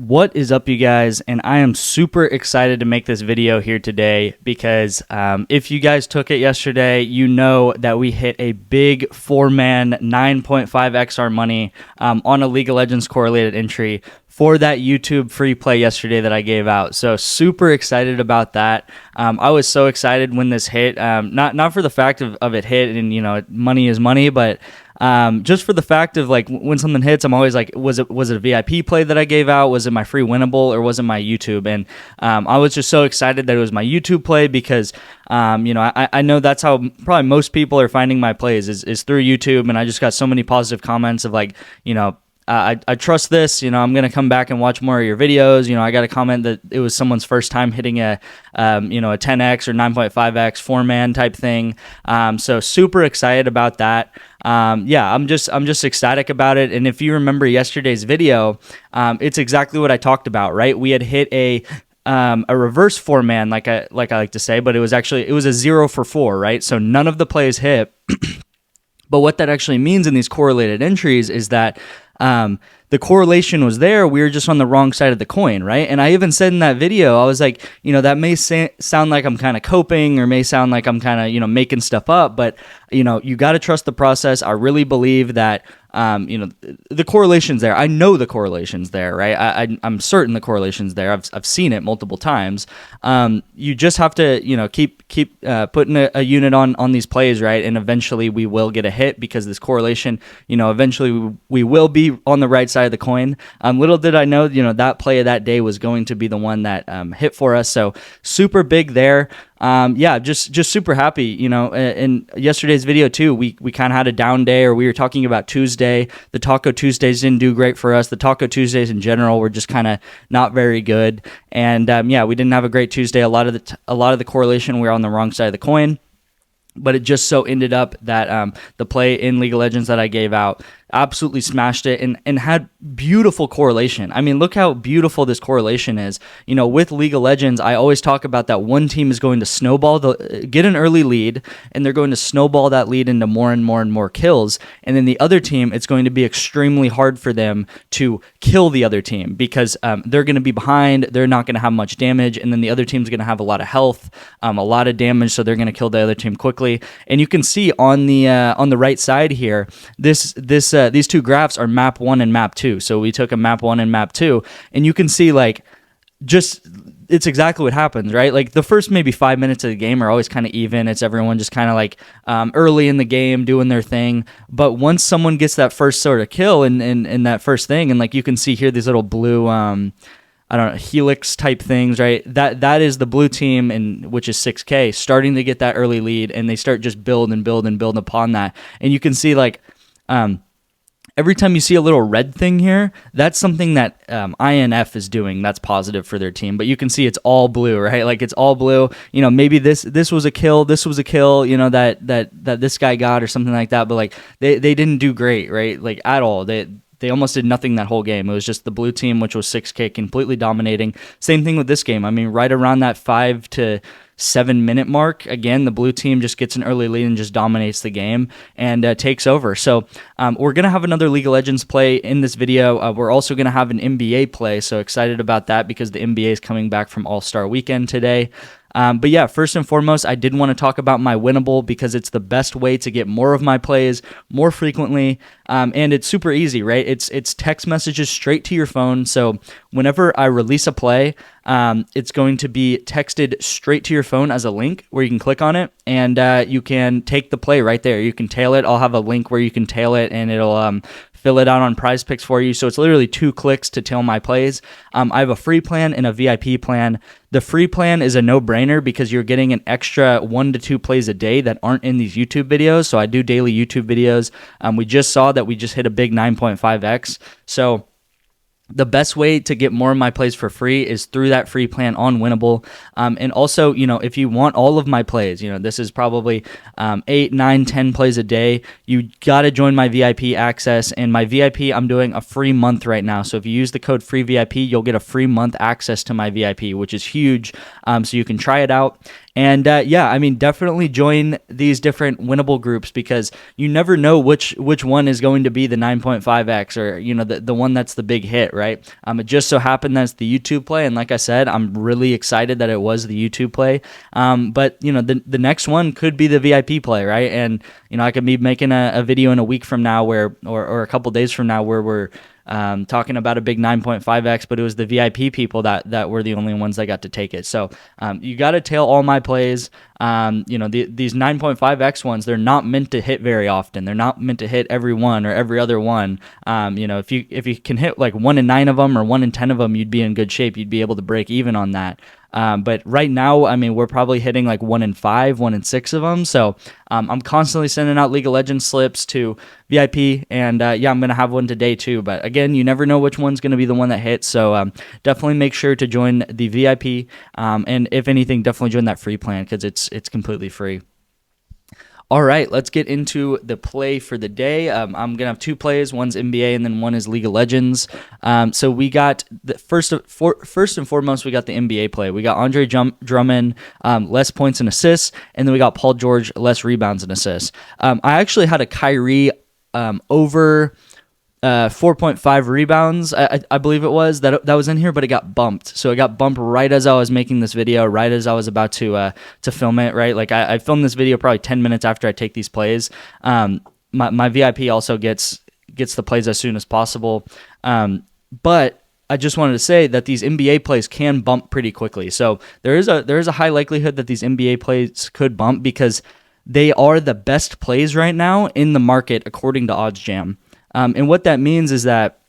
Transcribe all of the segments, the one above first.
What is up, you guys? And I am super excited to make this video here today because if you guys took it yesterday, you know that we hit a big 4-man 9.5 XR money on a League of Legends correlated entry for that YouTube free play yesterday that I gave out. So super excited about that. I was so excited when this hit, not for the fact of it hit and, you know, money is money, but just for the fact of like when something hits, I'm always like, was it a VIP play that I gave out? Was it my free winnable, or was it my YouTube? And I was just so excited that it was my YouTube play because you know, I know that's how probably most people are finding my plays is through YouTube, and I just got so many positive comments of like, you know, I trust this, you know, I'm going to come back and watch more of your videos. You know, I got a comment that it was someone's first time hitting a, you know, a 10X or 9.5X 4-man type thing. So super excited about that. Yeah, I'm just ecstatic about it. And if you remember yesterday's video, it's exactly what I talked about, right? We had hit a reverse 4-man, like I like to say, but it was a 0 for 4, right? So none of the plays hit. But what that actually means in these correlated entries is that the correlation was there. We were just on the wrong side of the coin, right? And I even said in that video, I was like, you know, that may sound like I'm kind of coping, or may sound like I'm kind of, you know, making stuff up, but, you know, you got to trust the process. I really believe that, you know, the correlation's there. I know the correlation's there, right? I'm certain the correlation's there. I've seen it multiple times. You just have to, you know, keep putting a unit on these plays, right? And eventually we will get a hit because this correlation, you know, eventually we will be on the right side of the coin. Little did I know, you know, that play of that day was going to be the one that hit for us. So super big there. Yeah, just super happy, you know. In yesterday's video too, we kind of had a down day, or we were talking about Tuesday. The Taco Tuesdays didn't do great for us. The Taco Tuesdays in general were just kind of not very good. And yeah, we didn't have a great Tuesday. A lot of the correlation, we were on the wrong side of the coin. But it just so ended up that the play in League of Legends that I gave out absolutely smashed it and had beautiful correlation. I mean, look how beautiful this correlation is. You know, with League of Legends, I always talk about that one team is going to snowball, get an early lead, and they're going to snowball that lead into more and more and more kills. And then the other team, it's going to be extremely hard for them to kill the other team because they're going to be behind, they're not going to have much damage, and then the other team's going to have a lot of health, a lot of damage, so they're going to kill the other team quickly. And you can see on the right side here, these two graphs are map 1 and map 2. So we took a map 1 and map 2, and you can see like just it's exactly what happens, right? Like the first maybe 5 minutes of the game are always kind of even. It's everyone just kind of like early in the game doing their thing. But once someone gets that first sort of kill in that first thing, and like you can see here these little blue I don't know, helix type things, right? That is the blue team, and which is 6K, starting to get that early lead, and they start just build upon that. And you can see like every time you see a little red thing here, that's something that INF is doing that's positive for their team. But you can see it's all blue, right? Like it's all blue. You know, maybe this was a kill, you know, that this guy got or something like that. But like they didn't do great, right? Like at all. They almost did nothing that whole game. It was just the blue team, which was 6K, completely dominating. Same thing with this game. I mean, right around that 5 to 7 minute mark, again, the blue team just gets an early lead and just dominates the game and takes over. So we're going to have another League of Legends play in this video. We're also going to have an NBA play, so excited about that because the NBA is coming back from All-Star Weekend today. But yeah, first and foremost, I did want to talk about my winnable because it's the best way to get more of my plays more frequently, and it's super easy, right? It's text messages straight to your phone. So whenever I release a play, it's going to be texted straight to your phone as a link where you can click on it, and you can take the play right there. You can tail it. I'll have a link where you can tail it, and it'll fill it out on PrizePicks for you. So it's literally 2 clicks to tail my plays. I have a free plan and a VIP plan. The free plan is a no-brainer because you're getting an extra 1 to 2 plays a day that aren't in these YouTube videos. So I do daily YouTube videos. We just saw that we just hit a big 9.5X. So the best way to get more of my plays for free is through that free plan on Winnable. And also, you know, if you want all of my plays, you know, this is probably 8, 9, 10 plays a day. You got to join my VIP access. And my VIP, I'm doing a free month right now. So if you use the code FREEVIP, you'll get a free month access to my VIP, which is huge. So you can try it out. And yeah, I mean, definitely join these different winnable groups because you never know which one is going to be the 9.5x or, you know, the one that's the big hit, right? It just so happened that's the YouTube play, and like I said, I'm really excited that it was the YouTube play. But the next one could be the VIP play, right? And I could be making a video in a week from now or a couple days from now where we're talking about a big 9.5x, but it was the VIP people that were the only ones that got to take it. So you got to tail all my plays. These 9.5x ones, they're not meant to hit very often. They're not meant to hit every one or every other one. If you can hit like 1 in 9 of them or 1 in 10 of them, you'd be in good shape. You'd be able to break even on that. But right now, we're probably hitting like 1 in 5, 1 in 6 of them. So I'm constantly sending out League of Legends slips to VIP, and I'm going to have one today too. But again, you never know which one's going to be the one that hits. So definitely make sure to join the VIP, and if anything, definitely join that free plan because it's completely free. All right, let's get into the play for the day. I'm going to have 2 plays. One's NBA and then one is League of Legends. So we got, first and foremost, we got the NBA play. We got Andre Drummond, less points and assists, and then we got Paul George, less rebounds and assists. I actually had a Kyrie over 4.5 rebounds, I believe it was, that was in here, but it got bumped. So it got bumped right as I was making this video, right as I was about to film it, right? Like I filmed this video probably 10 minutes after I take these plays. My VIP also gets the plays as soon as possible. But I just wanted to say that these NBA plays can bump pretty quickly. So there is a high likelihood that these NBA plays could bump because they are the best plays right now in the market according to OddsJam. And what that means is that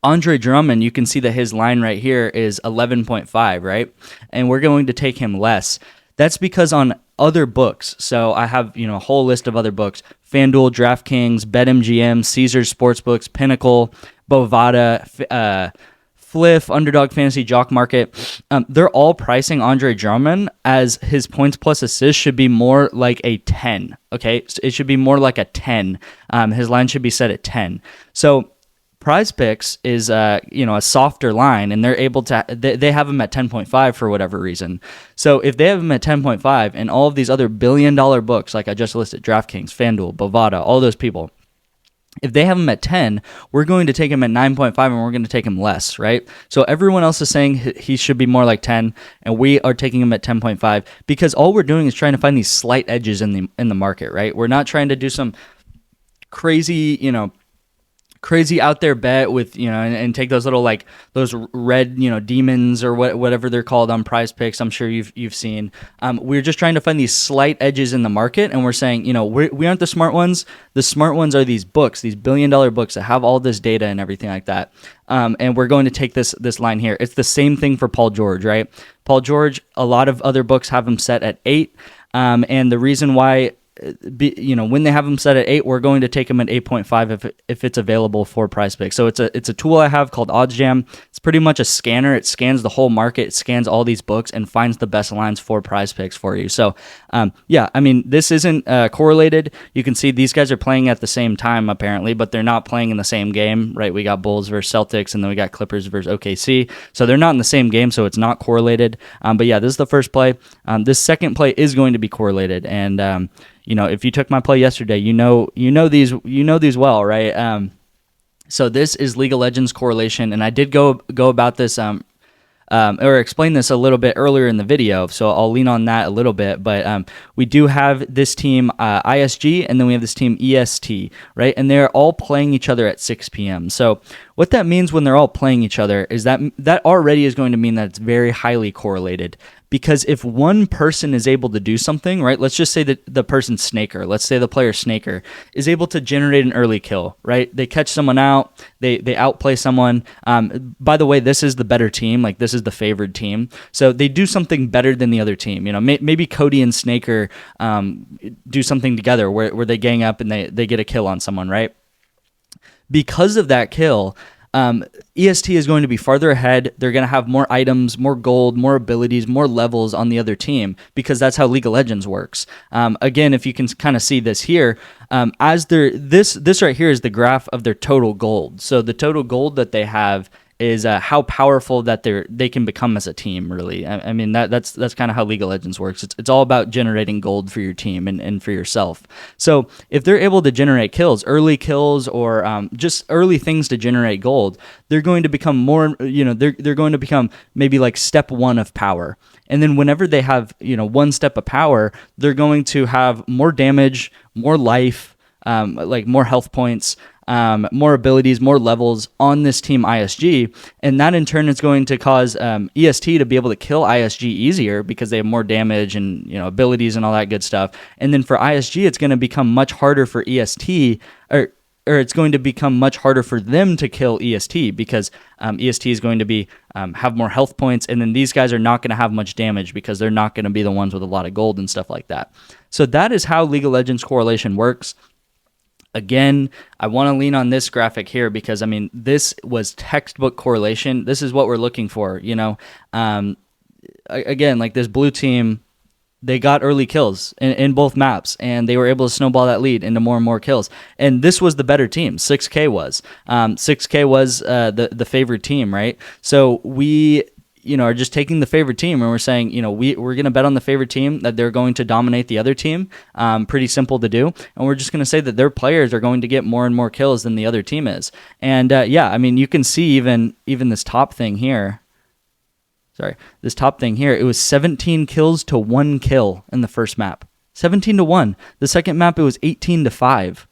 Andre Drummond, you can see that his line right here is 11.5, right? And we're going to take him less. That's because on other books, so I have a whole list of other books: FanDuel, DraftKings, BetMGM, Caesars Sportsbooks, Pinnacle, Bovada, Fliff, Underdog Fantasy, Jock Market. They're all pricing Andre Drummond as his points plus assists should be more like a 10. Okay, so it should be more like a 10. His line should be set at 10. So PrizePicks is a softer line, and they're able to they have him at 10.5 for whatever reason. So if they have him at 10.5, and all of these other billion-dollar books like I just listed, DraftKings, FanDuel, Bovada, all those people, if they have him at 10, we're going to take him at 9.5 and we're going to take him less, right? So everyone else is saying he should be more like 10, and we are taking him at 10.5 because all we're doing is trying to find these slight edges in the market, right? We're not trying to do some crazy out there bet with and take those little like those red demons or whatever they're called on PrizePicks. I'm sure you've seen. We're just trying to find these slight edges in the market, and we're saying we aren't the smart ones. The smart ones are these books, these billion-dollar books that have all this data and everything like that. And we're going to take this line here. It's the same thing for Paul George, right? Paul George, a lot of other books have him set at 8, and the reason why. When they have them set at 8, we're going to take them at 8.5 if it's available for PrizePicks. So it's a tool I have called OddsJam. It's pretty much a scanner. It scans the whole market, it scans all these books, and finds the best lines for PrizePicks for you. So this isn't correlated. You can see these guys are playing at the same time apparently, but they're not playing in the same game, right? We got Bulls versus Celtics, and then we got Clippers versus OKC. So they're not in the same game, so it's not correlated. But yeah, this is the first play. This second play is going to be correlated, and if you took my play yesterday, you know these well, right? So this is League of Legends correlation, and I did go about this or explain this a little bit earlier in the video, so I'll lean on that a little bit. But we do have this team ISG, and then we have this team EST, right? And they're all playing each other at 6 p.m. So what that means when they're all playing each other is that already is going to mean that it's very highly correlated. Because if one person is able to do something, right? Let's just say that the person Snaker, let's say the player Snaker, is able to generate an early kill, right? They catch someone out, they outplay someone. By the way, this is the better team, like this is the favored team. So they do something better than the other team. Maybe Cody and Snaker do something together where they gang up and they get a kill on someone, right? Because of that kill, EST is going to be farther ahead. They're going to have more items, more gold, more abilities, more levels on the other team because that's how League of Legends works. Again, if you can kind of see this here, this right here is the graph of their total gold. So the total gold that they have is how powerful that they can become as a team. Really, I mean that's kind of how League of Legends works. It's all about generating gold for your team and for yourself. So if they're able to generate kills, early kills, or just early things to generate gold, they're going to become more. They're going to become maybe like step 1 of power. And then whenever they have, one step of power, they're going to have more damage, more life, like more health points, more abilities, more levels on this team ISG. And that in turn is going to cause EST to be able to kill ISG easier because they have more damage and, abilities and all that good stuff. And then for ISG, it's going to become much harder for EST, or it's going to become much harder for them to kill EST because EST is going to be have more health points, and then these guys are not going to have much damage because they're not going to be the ones with a lot of gold and stuff like that. So that is how League of Legends correlation works. Again, I want to lean on this graphic here because, I mean, this was textbook correlation. This is what we're looking for, Again, like this blue team, they got early kills in both maps, and they were able to snowball that lead into more and more kills. And this was the better team. 6K was. 6K was the favored team, right? So we are just taking the favorite team, and we're saying, we're going to bet on the favorite team that they're going to dominate the other team. Pretty simple to do. And we're just going to say that their players are going to get more and more kills than the other team is. And yeah, I mean, you can see even this top thing here. This top thing here, it was 17 kills to 1 kill in the first map. 17 to 1. The second map, it was 18 to 5.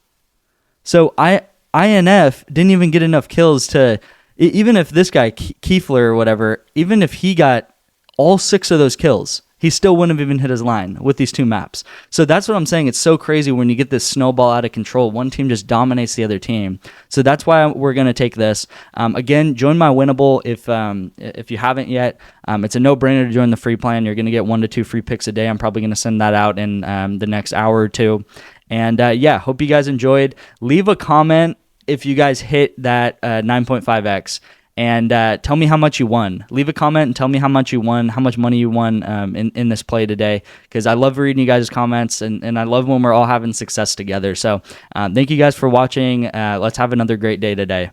So INF didn't even get enough kills to, even if this guy, Kiefler or whatever, even if he got all 6 of those kills, he still wouldn't have even hit his line with these 2 maps. So that's what I'm saying. It's so crazy when you get this snowball out of control. One team just dominates the other team. So that's why we're going to take this. Again, join my winnable if you haven't yet. It's a no-brainer to join the free plan. You're going to get 1 to 2 free picks a day. I'm probably going to send that out in the next hour or two. And yeah, hope you guys enjoyed. Leave a comment if you guys hit that 9.5x. And tell me how much you won. Leave a comment and tell me how much you won, how much money you won in this play today, because I love reading you guys' comments, and I love when we're all having success together. So thank you guys for watching. Let's have another great day today.